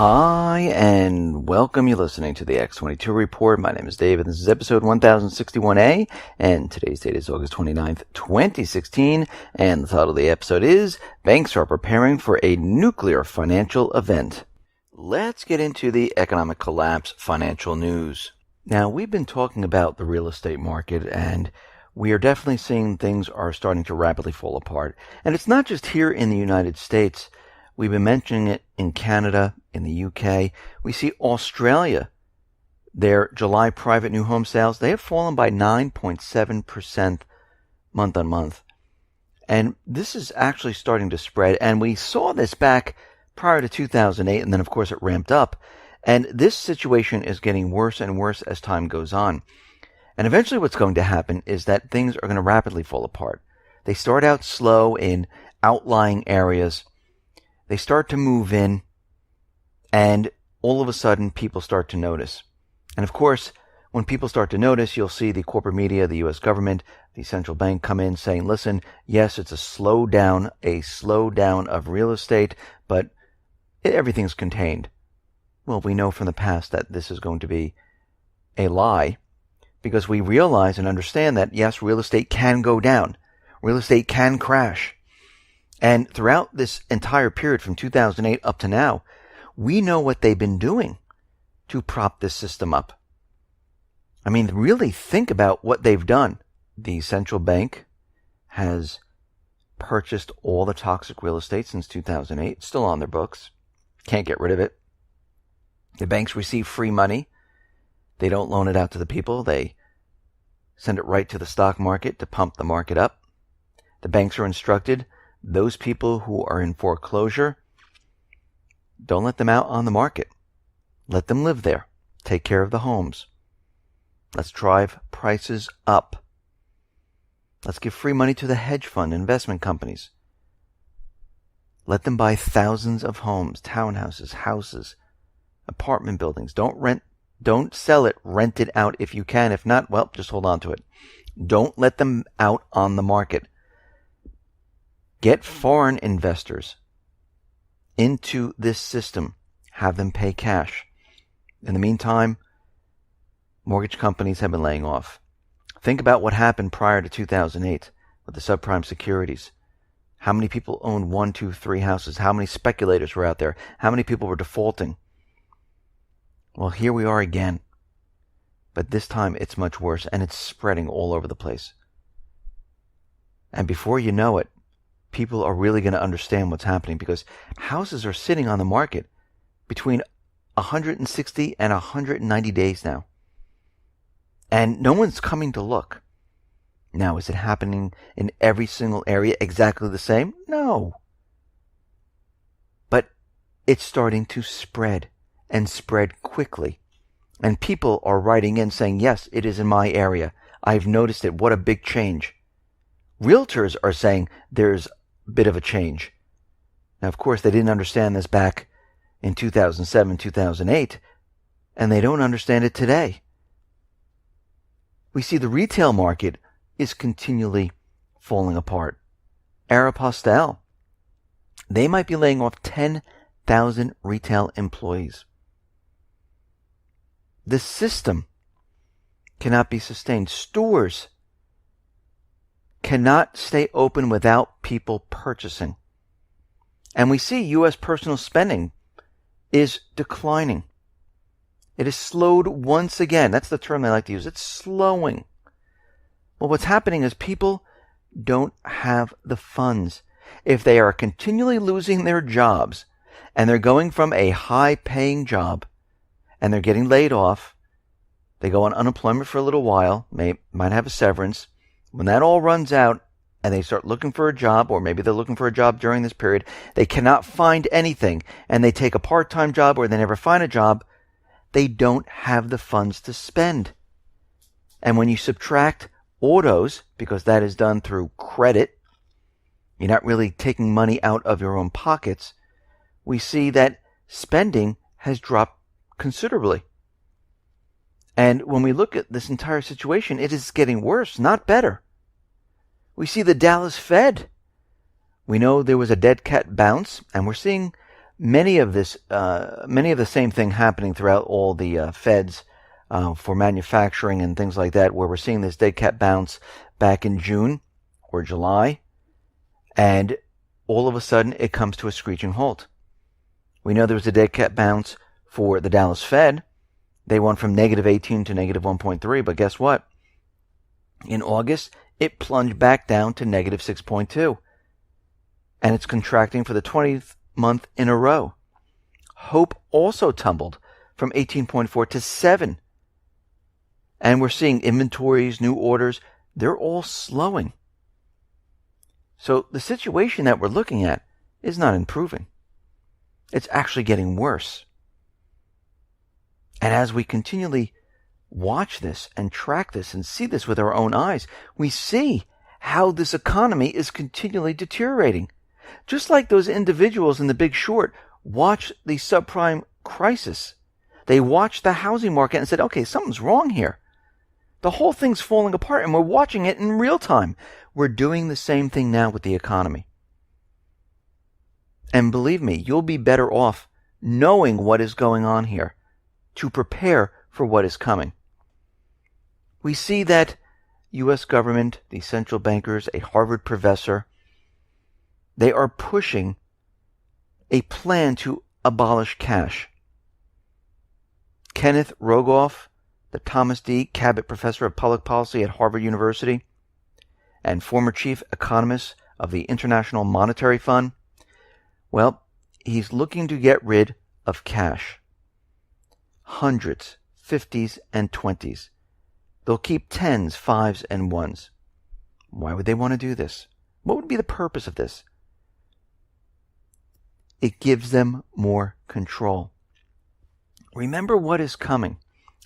Hi, and welcome. You're listening to the X22 Report. My name is David. This is episode 1061A, and today's date is August 29th, 2016, and the title of the episode is Banks Are Preparing for a Nuclear Financial Event. Let's get into the economic collapse financial news. Now, we've been talking about the real estate market, and we are definitely seeing things are starting to rapidly fall apart. And it's not just here in the United States. We've been mentioning it in Canada, in the UK. We see Australia, their July private new home sales, they have fallen by 9.7% month on month. And this is actually starting to spread. And we saw this back prior to 2008, and then, of course, it ramped up. And this situation is getting worse and worse as time goes on. And eventually what's going to happen is that things are going to rapidly fall apart. They start out slow in outlying areas. They start to move in, and all of a sudden, people start to notice. And of course, when people start to notice, you'll see the corporate media, the U.S. government, the central bank come in saying, listen, yes, it's a slowdown of real estate, but everything's contained. Well, we know from the past that this is going to be a lie, because we realize and understand that, yes, real estate can go down. Real estate can crash. And throughout this entire period from 2008 up to now, we know what they've been doing to prop this system up. I mean, really think about what they've done. The central bank has purchased all the toxic real estate since 2008. It's still on their books. Can't get rid of it. The banks receive free money. They don't loan it out to the people. They send it right to the stock market to pump the market up. The banks are instructed, those people who are in foreclosure, don't let them out on the market. Let them live there. Take care of the homes. Let's drive prices up. Let's give free money to the hedge fund investment companies. Let them buy thousands of homes, townhouses, houses, apartment buildings. Don't sell it. Rent it out if you can. If not, well, just hold on to it. Don't let them out on the market. Get foreign investors into this system. Have them pay cash. In the meantime, mortgage companies have been laying off. Think about what happened prior to 2008 with the subprime securities. How many people owned 1, 2, 3 houses? How many speculators were out there? How many people were defaulting? Well, here we are again. But this time it's much worse, and it's spreading all over the place. And before you know it, people are really going to understand what's happening, because houses are sitting on the market between 160 and 190 days now. And no one's coming to look. Now, is it happening in every single area exactly the same? No. But it's starting to spread, and spread quickly. And people are writing in saying, yes, it is in my area. I've noticed it. What a big change. Realtors are saying there's a bit of a change. Now, of course, they didn't understand this back in 2007, 2008, and they don't understand it today. We see the retail market is continually falling apart. Aeropostale, they might be laying off 10,000 retail employees. The system cannot be sustained. Stores cannot stay open without people purchasing. And we see U.S. personal spending is declining. It is slowed once again. That's the term they like to use. It's slowing. Well, what's happening is people don't have the funds. If they are continually losing their jobs, and they're going from a high-paying job, and they're getting laid off, they go on unemployment for a little while, might have a severance. When that all runs out, and they start looking for a job, or maybe they're looking for a job during this period, they cannot find anything, and they take a part-time job, or they never find a job, they don't have the funds to spend. And when you subtract autos, because that is done through credit, you're not really taking money out of your own pockets, we see that spending has dropped considerably. And when we look at this entire situation, it is getting worse, not better. We see the Dallas Fed. We know there was a dead cat bounce, and we're seeing many of the same thing happening throughout all the feds for manufacturing and things like that, where we're seeing this dead cat bounce back in June or July, and all of a sudden it comes to a screeching halt. We know there was a dead cat bounce for the Dallas Fed. They went from negative 18 to negative 1.3, but guess what? In August, it plunged back down to negative 6.2, and it's contracting for the 20th month in a row. Hope also tumbled from 18.4 to 7. And we're seeing inventories, new orders, they're all slowing. So the situation that we're looking at is not improving. It's actually getting worse. And as we continually watch this and track this and see this with our own eyes, we see how this economy is continually deteriorating. Just like those individuals in The Big Short watched the subprime crisis. They watched the housing market and said, okay, something's wrong here. The whole thing's falling apart, and we're watching it in real time. We're doing the same thing now with the economy. And believe me, you'll be better off knowing what is going on here to prepare for what is coming. We see that U.S. government, the central bankers, a Harvard professor, they are pushing a plan to abolish cash. Kenneth Rogoff, the Thomas D. Cabot Professor of Public Policy at Harvard University and former chief economist of the International Monetary Fund, well, he's looking to get rid of cash. Hundreds, 50s, and 20s. They'll keep 10s, 5s, and 1s. Why would they want to do this? What would be the purpose of this? It gives them more control. Remember what is coming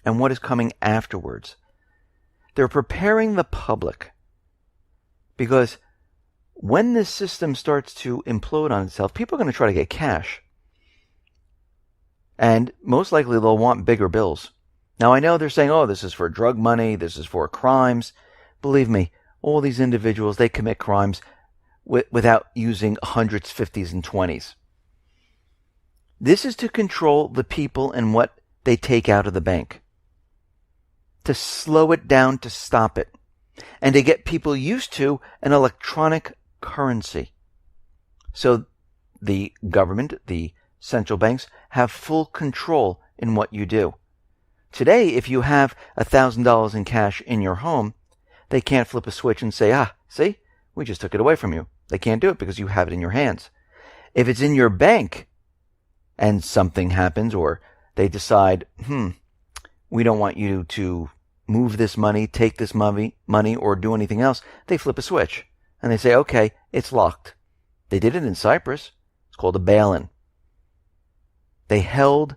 and what is coming afterwards. They're preparing the public because when this system starts to implode on itself, people are going to try to get cash. And most likely they'll want bigger bills. Now I know they're saying, oh, this is for drug money, this is for crimes. Believe me, all these individuals, they commit crimes without using hundreds, 50s, and 20s. This is to control the people and what they take out of the bank. To slow it down, to stop it. And to get people used to an electronic currency. So the government, the central banks, have full control in what you do. Today, if you have $1,000 in cash in your home, they can't flip a switch and say, see, we just took it away from you. They can't do it because you have it in your hands. If it's in your bank and something happens, or they decide, we don't want you to move this money, take this money, or do anything else, they flip a switch. And they say, okay, it's locked. They did it in Cyprus. It's called a bail-in. They held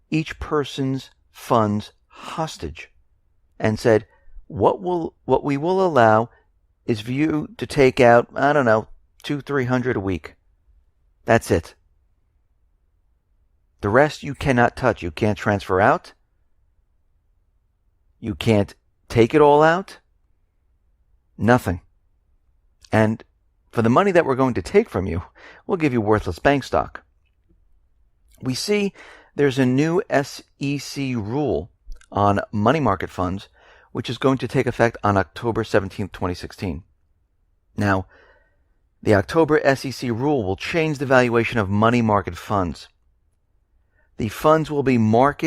each person's funds hostage and said, what we will allow is for you to take out, I don't know, $200-300 a week. That's it. The rest you cannot touch. You can't transfer out. You can't take it all out. Nothing. And for the money that we're going to take from you, we'll give you worthless bank stock. We see there's a new SEC rule on money market funds, which is going to take effect on October 17, 2016. Now, the October SEC rule will change the valuation of money market funds. The funds will be marked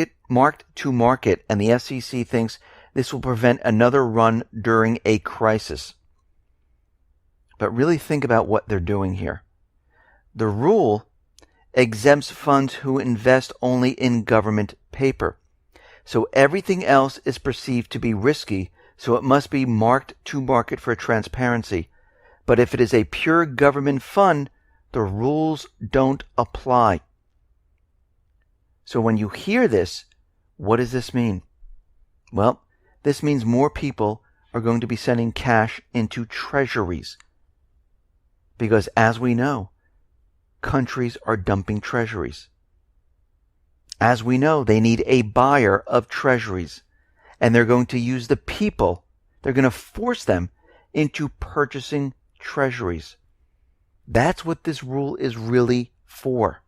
to market, and the SEC thinks this will prevent another run during a crisis. But really think about what they're doing here. The rule exempts funds who invest only in government paper. So everything else is perceived to be risky, so it must be marked to market for transparency. But if it is a pure government fund, the rules don't apply. So when you hear this, what does this mean? Well, this means more people are going to be sending cash into treasuries. Because as we know, countries are dumping treasuries. As we know, they need a buyer of treasuries. And they're going to use the people. They're going to force them into purchasing treasuries. That's what this rule is really for.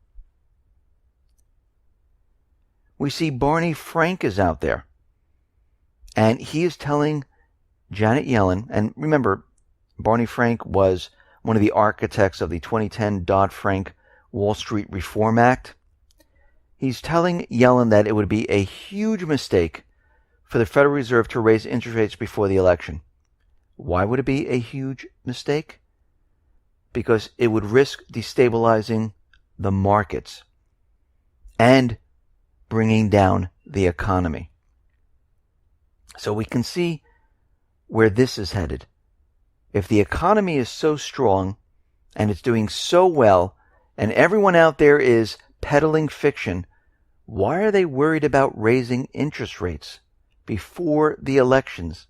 We see Barney Frank is out there. And he is telling Janet Yellen, and remember, Barney Frank was one of the architects of the 2010 Dodd-Frank Wall Street Reform Act. He's telling Yellen that it would be a huge mistake for the Federal Reserve to raise interest rates before the election. Why would it be a huge mistake? Because it would risk destabilizing the markets and bringing down the economy. So we can see where this is headed. If the economy is so strong and it's doing so well and everyone out there is peddling fiction, why are they worried about raising interest rates before the elections?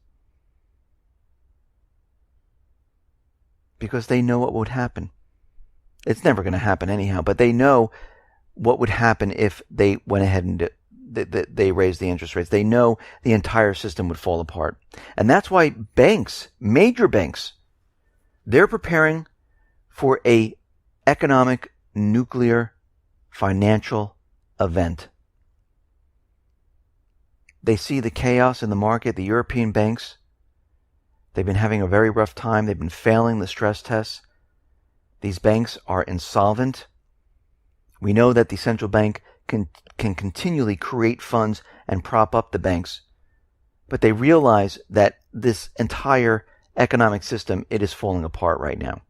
Because they know what would happen. It's never going to happen anyhow, but they know what would happen if they went ahead and they raised the interest rates. They know the entire system would fall apart. And that's why banks, major banks, they're preparing for a economic nuclear financial event. They see the chaos in the market. The European banks, they've been having a very rough time. They've been failing the stress tests. These banks are insolvent. We know that the central bank can continually create funds and prop up the banks. But they realize that this entire economic system, it is falling apart right now.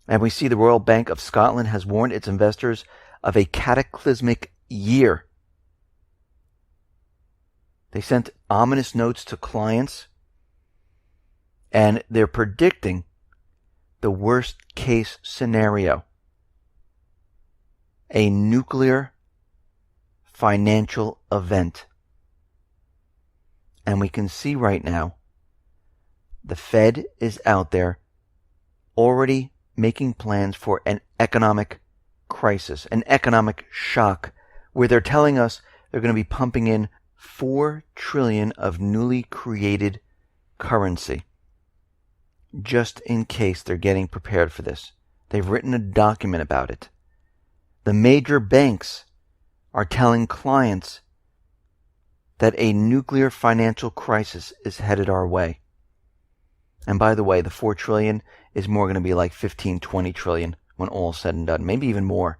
And we see the Royal Bank of Scotland has warned its investors of a cataclysmic year. They sent ominous notes to clients, and they're predicting the worst case scenario. A nuclear financial event. And we can see right now, the Fed is out there already making plans for an economic crisis, an economic shock, where they're telling us they're going to be pumping in $4 trillion of newly created currency, just in case they're getting prepared for this. They've written a document about it. The major banks are telling clients that a nuclear financial crisis is headed our way. And by the way, the $4 trillion is more going to be like 15, 20 trillion when all is said and done, maybe even more.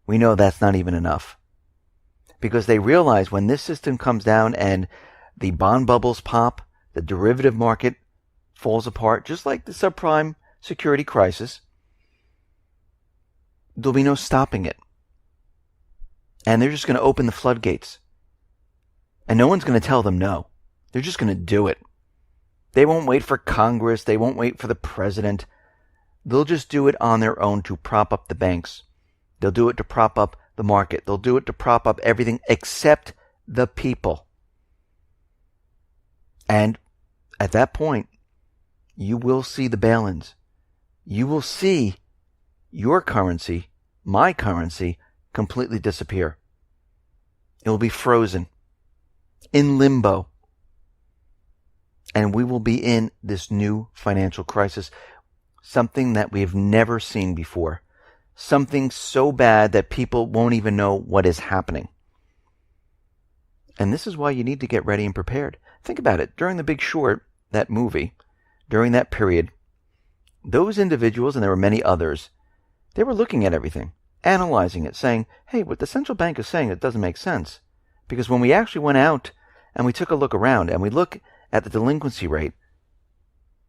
We know that's not even enough. Because they realize when this system comes down and the bond bubbles pop, the derivative market falls apart, just like the subprime security crisis, there'll be no stopping it. And they're just going to open the floodgates. And no one's going to tell them no. They're just going to do it. They won't wait for Congress. They won't wait for the president. They'll just do it on their own to prop up the banks. They'll do it to prop up the market. They'll do it to prop up everything except the people. And at that point, you will see the bail-ins. You will see your currency, my currency, completely disappear. It will be frozen in limbo. And we will be in this new financial crisis, something that we have never seen before. Something so bad that people won't even know what is happening. And this is why you need to get ready and prepared. Think about it. During The Big Short, that movie, during that period, those individuals, and there were many others, they were looking at everything, analyzing it, saying, hey, what the central bank is saying, it doesn't make sense. Because when we actually went out and we took a look around and we look at the delinquency rate,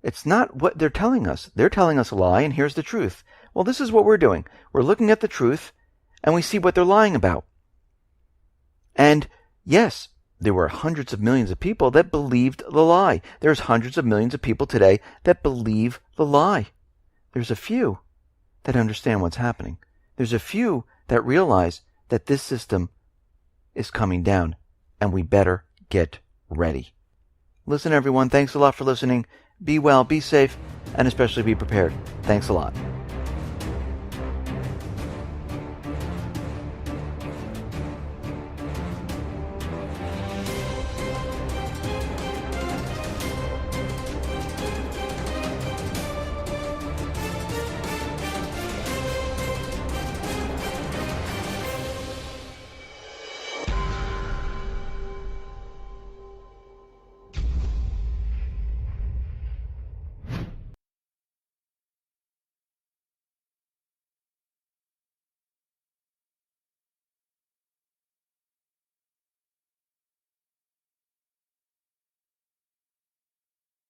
it's not what they're telling us. They're telling us a lie, and here's the truth. Well, this is what we're doing. We're looking at the truth, and we see what they're lying about. And yes, there were hundreds of millions of people that believed the lie. There's hundreds of millions of people today that believe the lie. There's a few that understand what's happening. There's a few that realize that this system is coming down, and we better get ready. Listen, everyone, thanks a lot for listening. Be well, be safe, and especially be prepared. Thanks a lot.